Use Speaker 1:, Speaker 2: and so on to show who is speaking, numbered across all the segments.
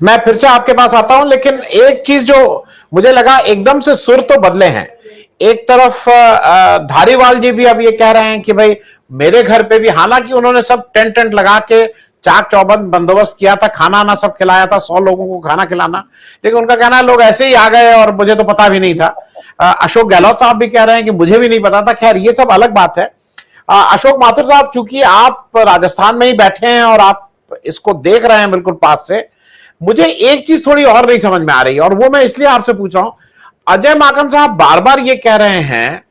Speaker 1: मैं फिर से आपके पास आता हूं, लेकिन एक चीज जो मुझे लगा, एकदम से सुर तो बदले हैं। एक तरफ धारीवाल जी भी अब ये कह रहे हैं कि भाई मेरे घर पे भी, हालांकि उन्होंने सब टेंट टेंट लगा के चाक चौबंद बंदोबस्त किया था, खाना ना सब खिलाया था, 100 लोगों को खाना खिलाना, लेकिन उनका कहना है लोग ऐसे ही आ गए और मुझे तो पता भी नहीं था। अशोक गहलोत साहब भी कह रहे हैं कि मुझे भी नहीं पता था। खैर ये सब अलग बात है। अशोक माथुर साहब, चूंकि आप राजस्थान में ही बैठे हैं और आप इसको देख रहे हैं बिल्कुल पास से, मुझे एक चीज थोड़ी और नहीं समझ में आ रही है, और वो मैं इसलिए आपसे पूछ रहा हूं। अजय माकन साहब बार बार ये कह रहे हैं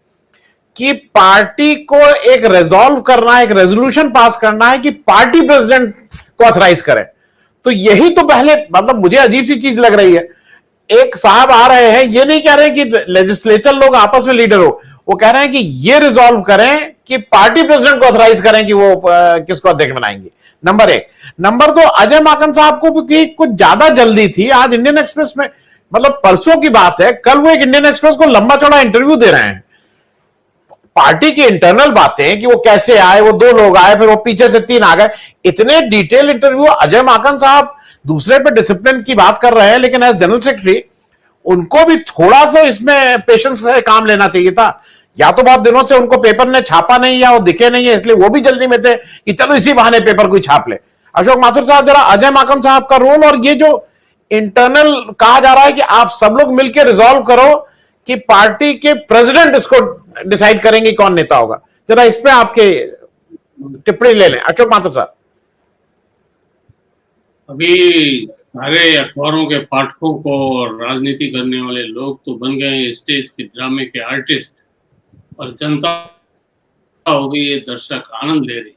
Speaker 1: कि पार्टी को एक रेजोल्व करना है, एक रेजोल्यूशन पास करना है कि पार्टी प्रेसिडेंट को ऑथराइज करे। तो यही तो पहले, मतलब मुझे अजीब सी चीज लग रही है। एक साहब आ रहे हैं, ये नहीं कह रहे कि लेजिस्लेचर लोग आपस में लीडर हो, वो कह रहे हैं कि ये रिजॉल्व करें कि पार्टी प्रेसिडेंट को ऑथराइज करें कि वो किसको अध्यक्ष बनाएंगे। नंबर एक। नंबर दो, अजय माकन साहब को भी कुछ ज्यादा जल्दी थी। आज इंडियन एक्सप्रेस में, मतलब परसों की बात है, कल वो एक इंडियन एक्सप्रेस को लंबा चौड़ा इंटरव्यू दे रहे हैं। पार्टी की इंटरनल बातें कि वो कैसे आए, वो 2 लोग आए, फिर वो पीछे से 3 आ गए, इतने डिटेल इंटरव्यू। अजय माकन साहब दूसरे पे डिसिप्लिन की बात कर रहे हैं, लेकिन एज जनरल सेक्रेटरी उनको भी थोड़ा सा इसमें पेशेंस से काम लेना चाहिए था। या तो बहुत दिनों से उनको पेपर ने छापा नहीं, या वो दिखे नहीं है, इसलिए वो भी जल्दी में थे कि चलो इसी बहाने पेपर कोई छाप ले। अशोक माथुर साहब, जरा अजय माकन साहब का रोल और ये जो इंटरनल कहा जा रहा है कि आप सब लोग मिलकर रिजॉल्व करो कि पार्टी के प्रेसिडेंट इसको डिसाइड करेंगे कौन नेता होगा, जरा इस पे आपके टिप्पणी ले लें अशोक माथुर साहब।
Speaker 2: अभी सारे अखबारों के पाठकों को और राजनीति करने वाले लोग तो बन गए हैं स्टेज के ड्रामे के आर्टिस्ट, और जनता हो गई ये दर्शक, आनंद ले रही।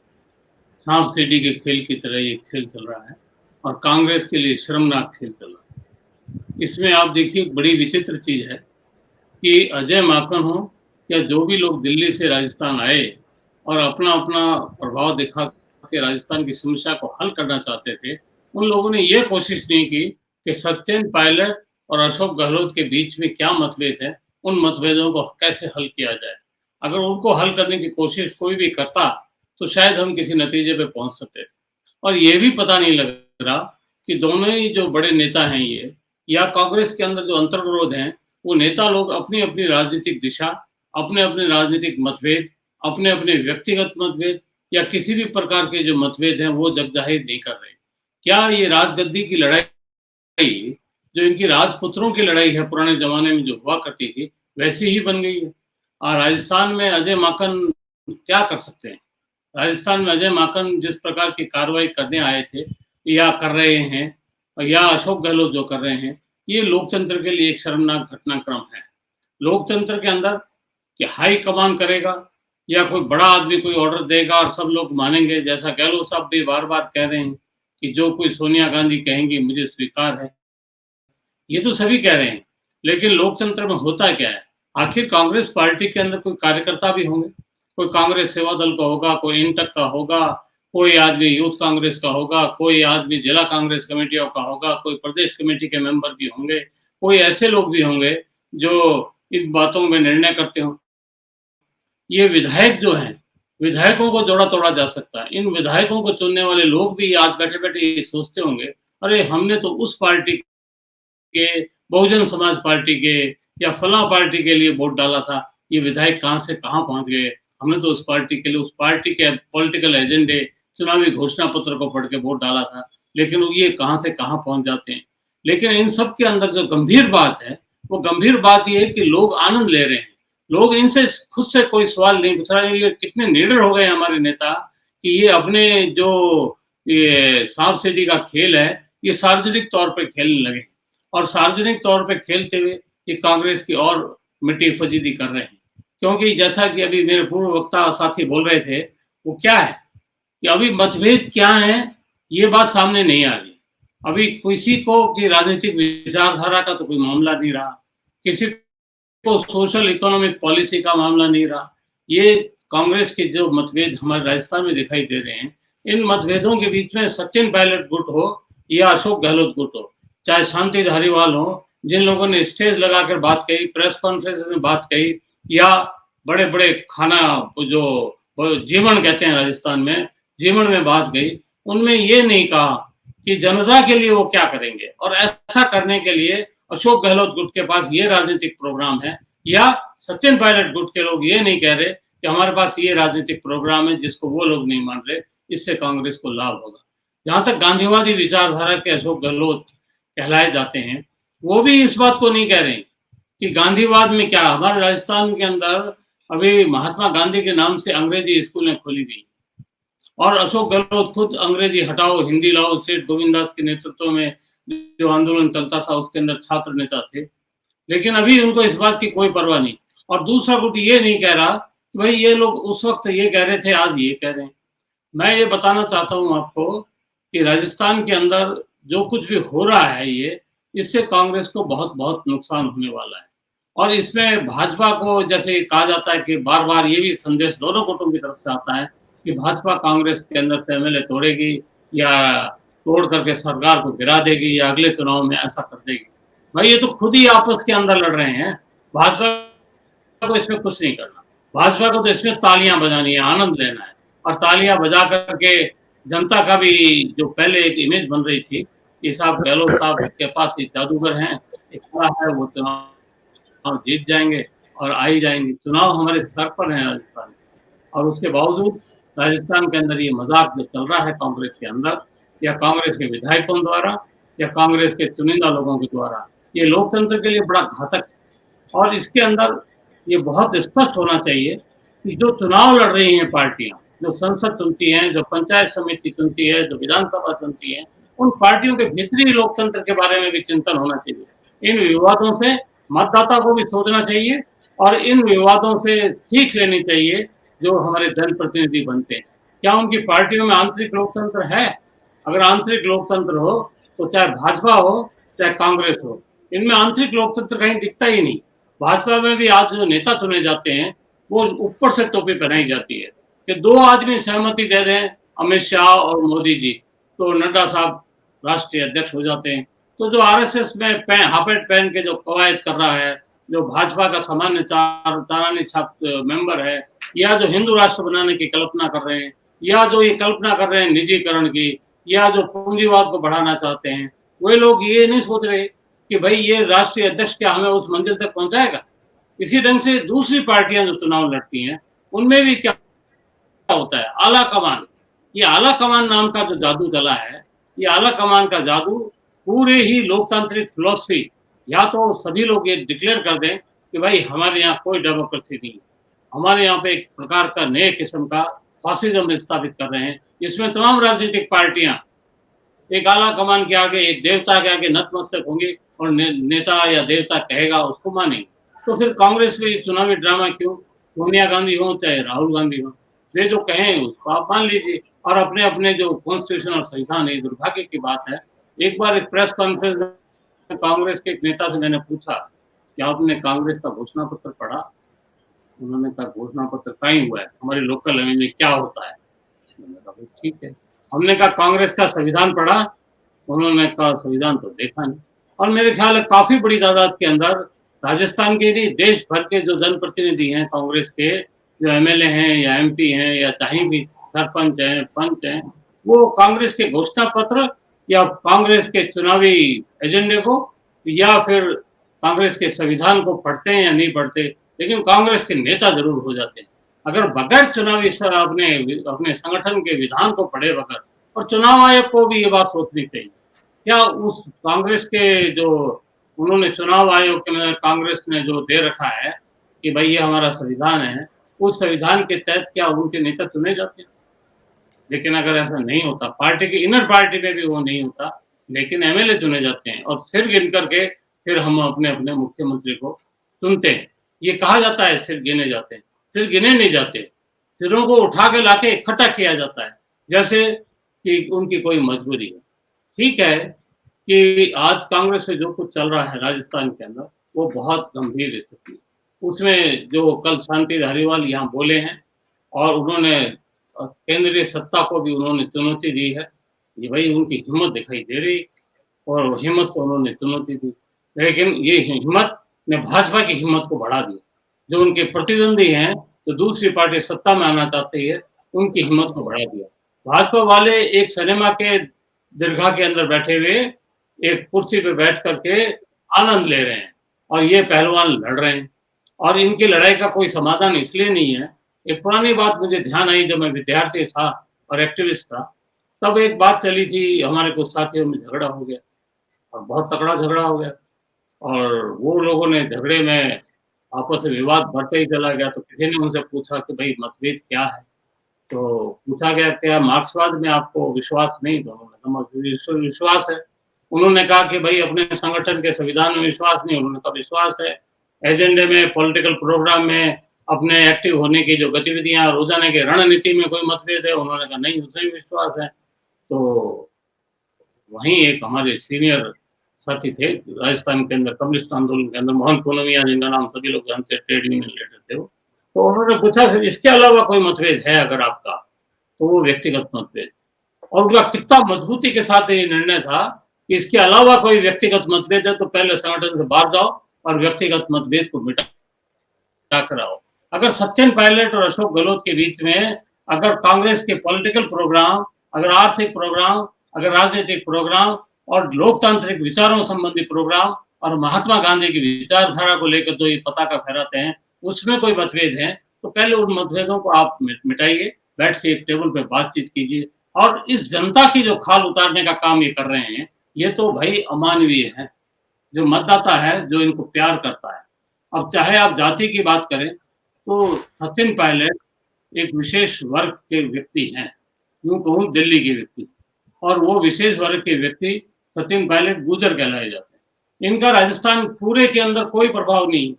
Speaker 2: सांप सीढ़ी के खेल की तरह ये खेल चल रहा है, और कांग्रेस के लिए शर्मनाक खेल चल रहा है। इसमें आप देखिए, बड़ी विचित्र चीज है कि अजय माकन हो या जो भी लोग दिल्ली से राजस्थान आए और अपना अपना प्रभाव दिखा के राजस्थान की समस्या को हल करना चाहते थे, उन लोगों ने ये कोशिश नहीं की कि सचिन पायलट और अशोक गहलोत के बीच में क्या मतभेद है, उन मतभेदों को कैसे हल किया जाए। अगर उनको हल करने की कोशिश कोई भी करता तो शायद हम किसी नतीजे पे पहुंच सकते थे। और ये भी पता नहीं लग रहा कि दोनों ही जो बड़े नेता हैं ये, या कांग्रेस के अंदर जो अंतर्विरोध हैं, वो नेता लोग अपनी अपनी राजनीतिक दिशा, अपने अपने राजनीतिक मतभेद, अपने अपने व्यक्तिगत मतभेद या किसी भी प्रकार के जो मतभेद हैं वो जग जाहिर नहीं कर रहे। क्या ये राजगद्दी की लड़ाई, जो इनकी राजपुत्रों की लड़ाई है, पुराने जमाने में जो हुआ करती थी, वैसी ही बन गई है? और राजस्थान में अजय माकन क्या कर सकते हैं? राजस्थान में अजय माकन जिस प्रकार की कार्रवाई करने आए थे या कर रहे हैं, या अशोक गहलोत जो कर रहे हैं, ये लोकतंत्र के लिए एक शर्मनाक घटनाक्रम है। लोकतंत्र के अंदर कि हाई कमान करेगा या कोई बड़ा आदमी कोई ऑर्डर देगा और सब लोग मानेंगे, जैसा गहलोत साहब भी बार बार कह रहे हैं कि जो कोई सोनिया गांधी कहेंगी मुझे स्वीकार है, ये तो सभी कह रहे हैं। लेकिन लोकतंत्र में होता क्या है? आखिर कांग्रेस पार्टी के अंदर कोई कार्यकर्ता भी होंगे, कोई कांग्रेस सेवा दल का होगा, कोई इंटक का होगा, कोई आदमी यूथ कांग्रेस का होगा, कोई आदमी जिला कांग्रेस कमेटियों का होगा, कोई प्रदेश कमेटी के मेंबर भी होंगे, कोई ऐसे लोग भी होंगे जो इन बातों में निर्णय करते हो। ये विधायक जो हैं, विधायकों को जोड़ा तोड़ा जा सकता है। इन विधायकों को चुनने वाले लोग भी आज बैठे बैठे ये सोचते होंगे, अरे हमने तो उस पार्टी के, बहुजन समाज पार्टी के या फलां पार्टी के लिए वोट डाला था, ये विधायक कहाँ से कहाँ पहुंच गए। हमने तो उस पार्टी के लिए, उस पार्टी के पॉलिटिकल एजेंडे, चुनावी घोषणा पत्र को पढ़ के वोट डाला था, लेकिन ये कहाँ से कहाँ पहुंच जाते हैं। लेकिन इन सब के अंदर जो गंभीर बात है, वो गंभीर बात ये है कि लोग आनंद ले रहे हैं। लोग इनसे खुद से कोई सवाल नहीं पूछ रहे। ये कितने निडर हो गए हमारे नेता कि ये अपने जो ये सांप सीढ़ी का खेल है, ये सार्वजनिक तौर पे खेलने लगे, और सार्वजनिक तौर पे खेलते हुए ये कांग्रेस की और मिट्टी फजीदी कर रहे हैं। क्योंकि जैसा कि अभी मेरे पूर्व वक्ता साथी बोल रहे थे, वो क्या है कि अभी मतभेद क्या है ये बात सामने नहीं आ रही। अभी किसी को की राजनीतिक विचारधारा का तो कोई मामला नहीं रहा, किसी को सोशल इकोनॉमिक पॉलिसी का मामला नहीं रहा। ये कांग्रेस के जो मतभेद हमारे राजस्थान में दिखाई दे रहे हैं, इन मतभेदों के बीच में सचिन पायलट गुट हो या अशोक गहलोत गुट हो, चाहे शांति धारीवाल हो, जिन लोगों ने स्टेज लगाकर बात कही, प्रेस कॉन्फ्रेंस में बात कही, या बड़े बड़े खाना जो जीवन कहते हैं राजस्थान में, जीवन में बात गई, उनमें ये नहीं कहा कि जनता के लिए वो क्या करेंगे, और ऐसा करने के लिए अशोक गहलोत गुट के पास ये राजनीतिक प्रोग्राम है, या सचिन पायलट गुट के लोग ये नहीं कह रहे कि हमारे पास ये राजनीतिक प्रोग्राम है जिसको वो लोग नहीं मान रहे, इससे कांग्रेस को लाभ होगा। जहां तक गांधीवादी विचारधारा के अशोक गहलोत कहलाए जाते हैं, वो भी इस बात को नहीं कह रहे कि गांधीवाद में क्या, हमारे राजस्थान के अंदर अभी महात्मा गांधी के नाम से अंग्रेजी स्कूलें खोली गई, और अशोक गहलोत खुद अंग्रेजी हटाओ हिंदी लाओ सेठ गोविंद के नेतृत्व में जो आंदोलन चलता था उसके अंदर छात्र नेता थे, लेकिन अभी उनको इस बात की कोई परवाह नहीं। और दूसरा गुट ये नहीं कह रहा कि भाई ये लोग उस वक्त ये कह रहे थे, आज ये कह रहे हैं। मैं ये बताना चाहता हूँ आपको कि राजस्थान के अंदर जो कुछ भी हो रहा है, ये इससे कांग्रेस को बहुत बहुत नुकसान होने वाला है। और इसमें भाजपा को, जैसे कहा जाता है कि बार बार ये भी संदेश दोनों गुटों की तरफ से आता है कि भाजपा कांग्रेस के अंदर से एमएलए तोड़ेगी या तोड़ करके सरकार को गिरा देगी या अगले चुनाव में ऐसा कर देगी। भाई ये तो खुद ही आपस के अंदर लड़ रहे हैं, भाजपा को इसमें कुछ नहीं करना। भाजपा को तो इसमें तालियां बजानी है, आनंद लेना है, और तालियां बजा करके जनता का भी जो पहले एक इमेज बन रही थी कि साहब गहलोत साहब के पास एक जादूगर हैं, एक बड़ा है, वो चुनाव जीत जाएंगे और आ ही जाएंगे। चुनाव हमारे सर पर है राजस्थान में, और उसके बावजूद राजस्थान के अंदर ये मजाक जो चल रहा है कांग्रेस के अंदर, या कांग्रेस के विधायकों द्वारा, या कांग्रेस के चुनिंदा लोगों के द्वारा, ये लोकतंत्र के लिए बड़ा घातक है। और इसके अंदर ये बहुत स्पष्ट होना चाहिए कि जो चुनाव लड़ रही हैं पार्टियां, जो संसद चुनती हैं, जो पंचायत समिति चुनती है, जो विधानसभा चुनती है, उन पार्टियों के भीतरी लोकतंत्र के बारे में भी चिंतन होना चाहिए। इन विवादों से मतदाता को भी सोचना चाहिए, और इन विवादों से सीख लेनी चाहिए जो हमारे जनप्रतिनिधि बनते हैं। क्या उनकी पार्टियों में आंतरिक लोकतंत्र है? अगर आंतरिक लोकतंत्र हो तो चाहे भाजपा हो चाहे कांग्रेस हो, इनमें आंतरिक लोकतंत्र कहीं दिखता ही नहीं। भाजपा में भी आज जो नेता चुने जाते हैं वो ऊपर से टोपी पहनाई जाती है कि दो आदमी सहमति दे दें, अमित शाह और मोदी जी, तो नड्डा साहब राष्ट्रीय अध्यक्ष हो जाते हैं। तो जो आरएसएस में हाफेट पहन के जो कवायद कर रहा है, जो भाजपा का सामान्य चारानी छाप मेंबर है, या जो हिंदू राष्ट्र बनाने की कल्पना कर रहे हैं, या जो ये कल्पना कर रहे हैं निजीकरण की, या जो पूंजीवाद को बढ़ाना चाहते हैं, वे लोग ये नहीं सोच रहे कि भाई ये राष्ट्रीय अध्यक्ष क्या हमें उस मंजिल तक पहुंचाएगा। इसी ढंग से दूसरी पार्टियां जो चुनाव लड़ती हैं, उनमें भी क्या होता है, आला कमान। ये आला कमान नाम का जो जादू चला है, ये आला कमान का जादू पूरे ही लोकतांत्रिक फिलॉसफी, या तो सभी लोग ये डिक्लेयर कर दें कि भाई हमारे यहाँ कोई डेमोक्रेसी नहीं है, हमारे यहाँ पे एक प्रकार का नए किस्म का फासिज्म स्थापित कर रहे हैं, जिसमें तमाम राजनीतिक पार्टियां एक आला कमान के आगे, एक देवता के आगे नतमस्तक होंगे, और नेता या देवता कहेगा उसको मानेंगे। तो फिर कांग्रेस में चुनावी ड्रामा क्यों? सोनिया गांधी हो चाहे राहुल गांधी हो, वे जो कहें उसको आप मान लीजिए, और अपने अपने जो कॉन्स्टिट्यूशन और संविधान है, दुर्भाग्य की बात है। एक बार एक प्रेस कॉन्फ्रेंस में कांग्रेस के एक नेता से मैंने पूछा कि आपने कांग्रेस का घोषणा पत्र पढ़ा? उन्होंने कहा घोषणा पत्र कहीं हुआ है, हमारी लोकल लैंग्वेज में क्या होता है? मैंने कहा ठीक है। हमने कहा कांग्रेस का संविधान पढ़ा? उन्होंने कहा संविधान तो देखा नहीं। और मेरे ख्याल है काफी बड़ी तादाद के अंदर राजस्थान के नहीं, देश भर के जो जनप्रतिनिधि हैं कांग्रेस के, जो एमएलए हैं या एमपी हैं या चाहे भी सरपंच हैं, पंच हैं, वो कांग्रेस के घोषणा पत्र या कांग्रेस के चुनावी एजेंडे को या फिर कांग्रेस के संविधान को पढ़ते हैं या नहीं पढ़ते, लेकिन कांग्रेस के नेता जरूर हो जाते हैं। अगर बगैर चुनावी अपने अपने संगठन के विधान को पढ़े बगैर, और चुनाव आयोग को भी ये बात सोचनी चाहिए, क्या उस कांग्रेस के जो उन्होंने चुनाव आयोग के में कांग्रेस ने जो दे रखा है कि भाई ये हमारा संविधान है, उस संविधान के तहत क्या उनके नेता चुने जाते हैं? लेकिन अगर ऐसा नहीं होता, पार्टी की इनर पार्टी में भी वो नहीं होता, लेकिन एमएलए चुने जाते हैं और सिर गिन करके फिर हम अपने अपने मुख्यमंत्री को चुनते हैं। ये कहा जाता है सिर गिने जाते हैं, सिर गिने नहीं जाते, सिरों को उठा के लाके इकट्ठा किया जाता है, जैसे कि उनकी कोई मजबूरी है। ठीक है कि आज कांग्रेस में जो कुछ चल रहा है राजस्थान के अंदर, वो बहुत गंभीर स्थिति है। उसमें जो कल शांति धारीवाल यहाँ बोले हैं, और उन्होंने केंद्रीय सत्ता को भी उन्होंने चुनौती दी है, ये भाई उनकी हिम्मत दिखाई दे रही, और हिम्मत से उन्होंने चुनौती दी। लेकिन ये हिम्मत ने भाजपा की हिम्मत को बढ़ा दिया। जो उनके प्रतिद्वंदी हैं, जो दूसरी पार्टी सत्ता में आना चाहती है, उनकी हिम्मत को बढ़ा दिया। भाजपा वाले एक सिनेमा के दीर्घा के अंदर बैठे हुए एक कुर्सी पे बैठ करके आनंद ले रहे हैं और ये पहलवान लड़ रहे हैं और इनकी लड़ाई का कोई समाधान इसलिए नहीं है। एक पुरानी बात मुझे ध्यान आई जब मैं विद्यार्थी था और एक्टिविस्ट था, तब एक बात चली थी, हमारे कुछ साथियों में झगड़ा हो गया और बहुत तगड़ा झगड़ा हो गया और वो लोगों ने झगड़े में आपस में विवाद बढ़ते ही चला गया, तो किसी ने उनसे पूछा कि भाई मतभेद क्या है? तो पूछा गया क्या मार्क्सवाद में आपको विश्वास नहीं? तो उन्होंने कहा विश्वास है। उन्होंने कहा कि भाई अपने संगठन के संविधान में विश्वास नहीं, उन्होंने कहा विश्वास है। एजेंडे में, पॉलिटिकल प्रोग्राम में, अपने एक्टिव होने की जो गतिविधियाँ, रोज़ाना की रणनीति में कोई मतभेद है? उन्होंने कहा नहीं, उसमें भी विश्वास है। तो वहीं एक हमारे सीनियर साथी थे, राजस्थान के अंदर कम्युनिस्ट आंदोलन के अंदर मोहन पूनमिया जिनका नाम सभी लोग जानते हैं, ट्रेड यूनियन लीडर थे वो। तो उन्होंने पूछा फिर इसके अलावा कोई मतभेद है अगर आपका? तो वो व्यक्तिगत मतभेद और उनका कितना मजबूती के साथ ये निर्णय था कि इसके अलावा कोई व्यक्तिगत मतभेद है तो पहले संगठन से बाहर जाओ और व्यक्तिगत मतभेद को मिटा कर आओ। अगर सचिन पायलट और अशोक गहलोत के बीच में अगर कांग्रेस के पॉलिटिकल प्रोग्राम, अगर आर्थिक प्रोग्राम, अगर राजनीतिक प्रोग्राम और लोकतांत्रिक विचारों संबंधी प्रोग्राम और महात्मा गांधी की विचारधारा को लेकर जो ये पताका फहराते हैं, उसमें कोई मतभेद है, तो पहले उन मतभेदों को आप मिटाइए, बैठ के एक टेबल पे बातचीत कीजिए और इस जनता की जो खाल उतारने का काम ये कर रहे हैं, ये तो भाई अमानवीय है। जो मतदाता है, जो इनको प्यार करता है। अब चाहे आप जाति की बात करें, तो सचिन पायलट एक विशेष वर्ग के व्यक्ति हैं, यूँ कहूँ दिल्ली के व्यक्ति और वो विशेष वर्ग के व्यक्ति सचिन पायलट गुर्जर कहलाए जाते हैं। इनका राजस्थान पूरे के अंदर कोई प्रभाव नहीं,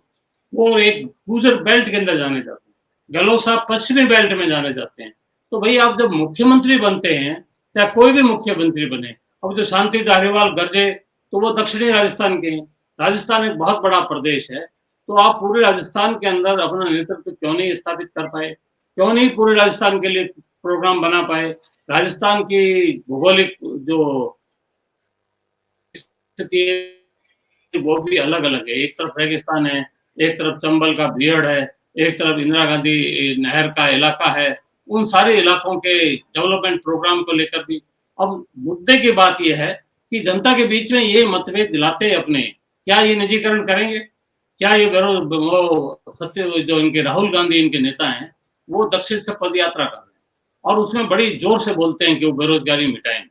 Speaker 2: वो एक गुर्जर बेल्ट के अंदर जाने जाते हैं। गहलोत साहब पश्चिमी बेल्ट में जाने जाते हैं। तो भई आप जब मुख्यमंत्री बनते हैं, चाहे कोई भी मुख्यमंत्री बने, अब जो शांति धारीवाल गरजे, तो वो दक्षिणी राजस्थान के हैं। राजस्थान एक बहुत बड़ा प्रदेश है, तो आप पूरे राजस्थान के अंदर अपना नेतृत्व क्यों नहीं स्थापित कर पाए? क्यों नहीं पूरे राजस्थान के लिए प्रोग्राम बना पाए? राजस्थान की भौगोलिक जो स्थिति है, वो भी अलग-अलग है। एक तरफ रेगिस्तान है, एक तरफ चंबल का बीहड़ है, एक तरफ इंदिरा गांधी नहर का इलाका है। उन सारे इलाकों के डेवलपमेंट प्रोग्राम को लेकर भी अब मुद्दे की बात ये है कि जनता के बीच में ये मतभेद दिलाते अपने, क्या ये निजीकरण करेंगे? क्या ये सत्य जो इनके राहुल गांधी इनके नेता हैं, वो दक्षिण से पदयात्रा कर रहे हैं और उसमें बड़ी जोर से बोलते हैं कि वो बेरोजगारी मिटाएंगे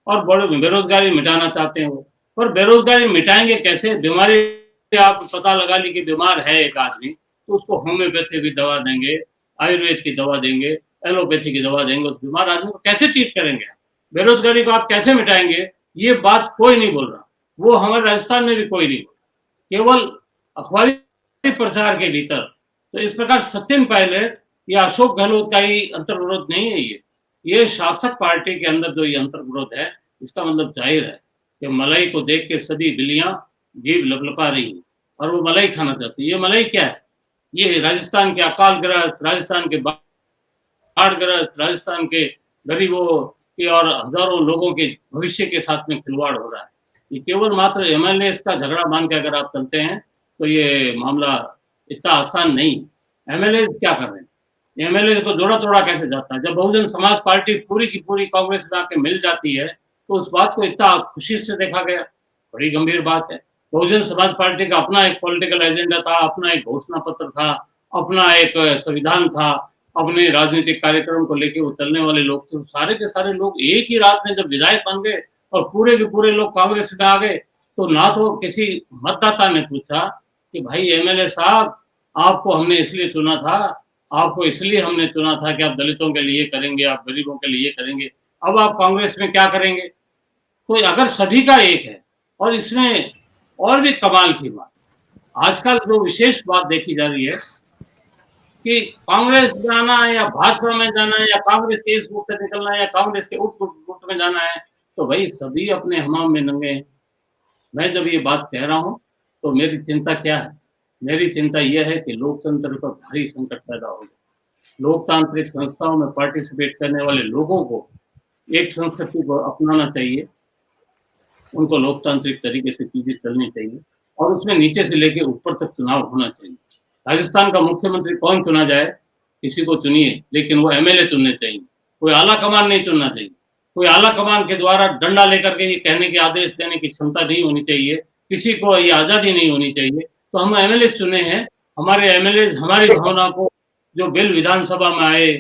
Speaker 2: और बड़े बेरोजगारी मिटाना चाहते हैं वो। पर बेरोजगारी मिटाएंगे कैसे? बीमारी आप पता लगा ली कि बीमार है एक आदमी, तो उसको होम्योपैथी की दवा देंगे, आयुर्वेद की दवा देंगे, एलोपैथी की दवा देंगे, उस बीमार आदमी को कैसे ट्रीट करेंगे? बेरोजगारी को आप कैसे मिटाएंगे? ये बात कोई नहीं बोल रहा। वो हमारे राजस्थान में भी कोई नहीं बोल रहा, केवल अखबारी प्रचार के भीतर। तो इस प्रकार सचिन पायलट या अशोक गहलोत का ही अंतर्विरोध नहीं है ये शासक पार्टी के अंदर जो ये अंतर्विरोध है, इसका मतलब जाहिर है कि मलाई को देख के सदी बिल्लियां जीभ लपलपा रही हैं और वो मलाई खाना चाहती है। ये मलाई क्या है? ये राजस्थान के अकालग्रस्त, राजस्थान के बाढ़ग्रस्त, राजस्थान के गरीबों के और हजारों लोगों के भविष्य के साथ में खिलवाड़ हो रहा है। ये केवल मात्र एमएलए का झगड़ा मान के अगर आप चलते हैं, तो ये मामला इतना आसान नहीं। एमएलए क्या कर रहे हैं? एमएलए को जोड़ा-तोड़ा कैसे जाता है? जब बहुजन समाज पार्टी पूरी की पूरी कांग्रेस में आके मिल जाती है, तो उस बात को इतना खुशी से देखा गया, बड़ी गंभीर बात है। बहुजन समाज पार्टी का अपना एक पॉलिटिकल एजेंडा था, अपना एक घोषणा पत्र था, अपना एक संविधान था, अपने राजनीतिक कार्यक्रम को लेके वो चलने वाले लोग थे। सारे के सारे लोग एक ही रात में जब विधायक बन गए और पूरे के पूरे लोग कांग्रेस में आ गए, तो ना तो किसी मतदाता ने पूछा कि भाई एमएलए साहब, आपको हमने इसलिए चुना था, आपको इसलिए हमने चुना था कि आप दलितों के लिए करेंगे, आप गरीबों के लिए करेंगे, अब आप कांग्रेस में क्या करेंगे? तो अगर सभी का एक है और इसमें और भी कमाल की बात, आजकल जो विशेष बात देखी जा रही है कि कांग्रेस जाना है या भाजपा में जाना है या कांग्रेस के इस गुट से निकलना है या कांग्रेस के उस गुट में जाना है, तो भाई सभी अपने हमाम में नंगे हैं। मैं जब ये बात कह रहा हूँ, तो मेरी चिंता क्या है? मेरी चिंता यह है कि लोकतंत्र पर भारी संकट पैदा हो गया। लोकतांत्रिक संस्थाओं में पार्टिसिपेट करने वाले लोगों को एक संस्कृति को अपनाना चाहिए, उनको लोकतांत्रिक तरीके से चीजें चलनी चाहिए और उसमें नीचे से लेके ऊपर तक चुनाव होना चाहिए। राजस्थान का मुख्यमंत्री कौन चुना जाए, किसी को चुनिए, लेकिन वो एमएलए चुनने चाहिए, कोई आला कमान नहीं चुनना चाहिए, कोई आला कमान के द्वारा डंडा लेकर के ये कहने के आदेश देने की क्षमता नहीं होनी चाहिए, किसी को ये आज़ादी नहीं होनी चाहिए। तो हम एमएलए चुने हैं, हमारे एमएलए हमारी भावना को, जो बिल विधानसभा में आए,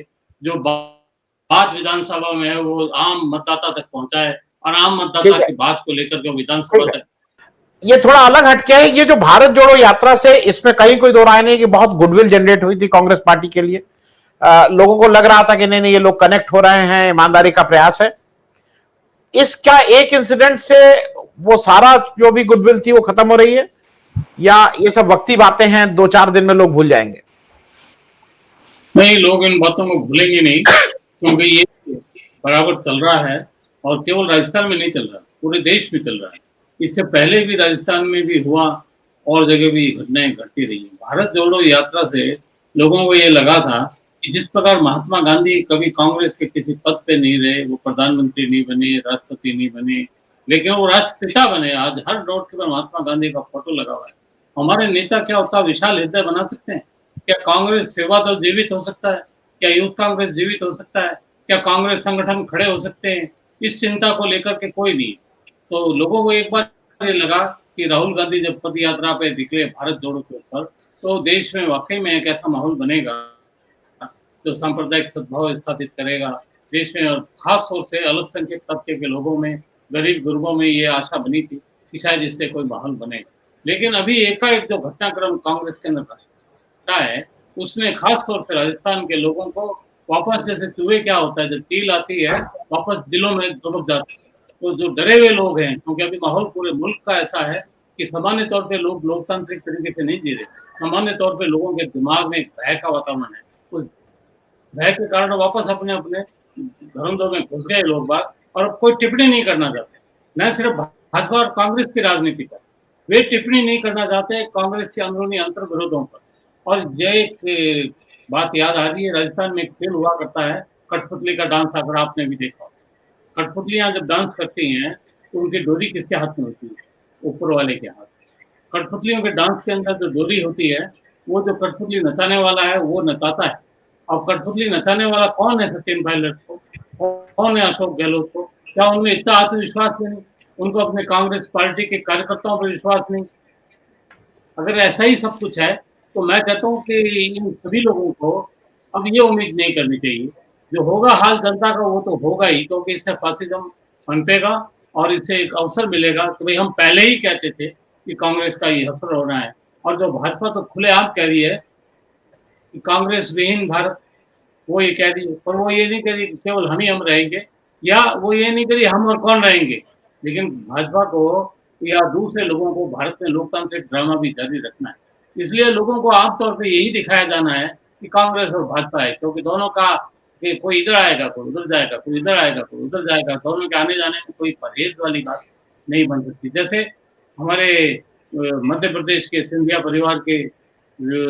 Speaker 2: जो बात विधानसभा में है, वो आम मतदाता तक पहुँचाए और आम मतदाता की बात को लेकर के विधानसभा तक।
Speaker 1: ये थोड़ा अलग हटके है। ये जो भारत जोड़ो यात्रा से, इसमें कहीं कोई दो राय नहीं कि बहुत गुडविल जनरेट हुई थी कांग्रेस पार्टी के लिए। लोगों को लग रहा था कि नहीं ये लोग कनेक्ट हो रहे हैं, ईमानदारी का प्रयास है। इस क्या एक इंसिडेंट से वो सारा जो भी गुडविल थी वो खत्म हो रही है, या ये सब वक्ती बातें हैं, 2-4 दिन में लोग भूल जाएंगे?
Speaker 2: नहीं, लोग इन बातों को भूलेंगे नहीं, क्योंकि ये बराबर चल रहा है और केवल राजस्थान में नहीं चल रहा, पूरे देश में चल रहा है। इससे पहले भी राजस्थान में भी हुआ और जगह भी घटनाएं घटती रही। भारत जोड़ो यात्रा से लोगों को ये लगा था कि जिस प्रकार महात्मा गांधी कभी कांग्रेस के किसी पद पे नहीं रहे, वो प्रधानमंत्री नहीं बने, राष्ट्रपति नहीं बने, लेकिन वो राष्ट्रपिता बने। आज हर रोड के पर महात्मा गांधी का फोटो लगा हुआ है। हमारे नेता क्या होता विशाल हृदय बना सकते हैं? क्या कांग्रेस सेवा दल जीवित हो सकता है? क्या यूथ कांग्रेस जीवित हो सकता है? क्या कांग्रेस संगठन खड़े हो सकते हैं? इस चिंता को लेकर के कोई नहीं। तो लोगों को एक बार ये लगा कि राहुल गांधी जब पद यात्रा पे निकले भारत जोड़ो के ऊपर, तो देश में वाकई में एक ऐसा माहौल बनेगा जो सांप्रदायिक सद्भाव स्थापित करेगा देश में। और खास तौर से अल्पसंख्यक तबके के लोगों में, गरीब गुरबों में ये आशा बनी थी कि शायद इससे कोई माहौल बनेगा। लेकिन अभी एकाएक जो घटनाक्रम कांग्रेस के अंदर घटा है, उसने खास तौर से राजस्थान के लोगों को वापस, जैसे चूहे क्या होता है, जब चील आती है वापस दिलों में दुबक जाती है। तो जो डरे हुए लोग हैं, क्योंकि अभी माहौल पूरे मुल्क का ऐसा है कि सामान्य तौर पे लोग लोकतांत्रिक तरीके से नहीं जी रहे। सामान्य तौर पे लोगों के दिमाग में एक भय का वातावरण है। उस भय के कारण वापस अपने अपने घरों में घुस गए लोग बाग, और कोई टिप्पणी नहीं करना चाहते। न सिर्फ भाजपा और कांग्रेस की राजनीति पर, वे टिप्पणी नहीं करना चाहते कांग्रेस के अंदरूनी अंतर विरोधों पर। और ये एक बात याद आ रही है, राजस्थान में एक खेल हुआ करता है कठपुतली का डांस, अगर आपने भी देखा। कठपुतलियां जब डांस करती हैं तो उनकी डोरी किसके हाथ में होती है? ऊपर वाले के हाथ। कठपुतलियों के डांस के अंदर जो डोरी होती है, वो जो कठपुतली नचाने वाला है वो नचाता है। अब कठपुतली नचाने वाला कौन है? सचिन पायलट को, कौन है अशोक गहलोत को? क्या उनमें इतना आत्मविश्वास नहीं? उनको अपने कांग्रेस पार्टी के कार्यकर्ताओं पर विश्वास नहीं? अगर ऐसा ही सब कुछ है तो मैं कहता हूँ कि इन सभी लोगों को अब ये उम्मीद नहीं करनी चाहिए। जो होगा हाल जनता का वो तो होगा ही, क्योंकि इससे फासिज्म पनपेगा और इससे एक अवसर मिलेगा कि भाई हम पहले ही कहते थे कि कांग्रेस का ये असर हो रहा है। और जो भाजपा तो खुलेआम कह रही है कि कांग्रेस विहीन भारत, वो ये कह रही है, पर वो ये नहीं कह रही कि केवल हम रहेंगे, या वो ये नहीं कह रही हम और कौन रहेंगे। लेकिन भाजपा को या दूसरे लोगों को भारत में लोकतांत्रिक ड्रामा भी जारी रखना है। इसलिए लोगों को आमतौर पर यही दिखाया जाना है कि कांग्रेस और भाजपा है, क्योंकि दोनों का कि कोई इधर आएगा, कोई उधर जाएगा, कोई इधर आएगा, कोई उधर जाएगा। दोनों के आने जाने में कोई परहेज वाली बात नहीं बन सकती। जैसे हमारे मध्य प्रदेश के सिंधिया परिवार के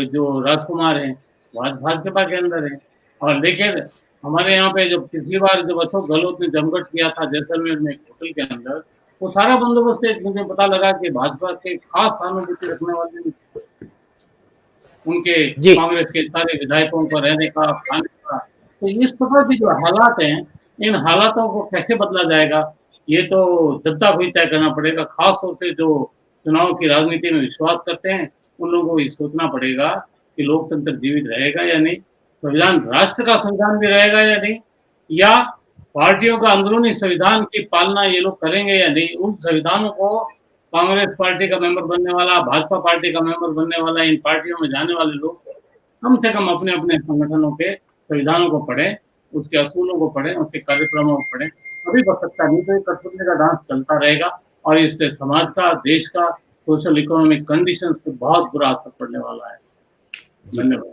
Speaker 2: जो राजकुमार हैं, भाजपा के अंदर हैं। और लेकिन हमारे यहाँ पे जब पिछली बार जब अशोक गहलोत ने जमघट किया था जैसलमेर में होटल के अंदर, वो सारा बंदोबस्त मुझे पता लगा कि भाजपा के खास सहानुभूति रखने वाले उनके कांग्रेस के सारे विधायकों को रहने का, खाने का। तो इस प्रकार की जो हालात हैं, इन हालातों को कैसे बदला जाएगा, ये तो जनता को ही तय करना पड़ेगा। खास तौर से जो चुनाव की राजनीति में विश्वास करते हैं, उन लोगों को ये सोचना पड़ेगा कि लोकतंत्र जीवित रहेगा या नहीं, संविधान, राष्ट्र का संविधान भी रहेगा या नहीं, या पार्टियों का अंदरूनी संविधान की पालना ये लोग करेंगे या नहीं। उन संविधानों को कांग्रेस पार्टी का मेंबर बनने वाला, भाजपा पार्टी का मेंबर बनने वाला, इन पार्टियों में जाने वाले लोग कम से कम अपने अपने संगठनों के संविधानों को पढ़ें, उसके असूलों को पढ़ें, उसके कार्यक्रमों को पढ़ें, तभी बच सकता। नहीं तो ये कठपुतली का डांस चलता रहेगा और इससे समाज का, देश का सोशल इकोनॉमिक कंडीशंस पर बहुत बुरा असर पड़ने वाला है। धन्यवाद।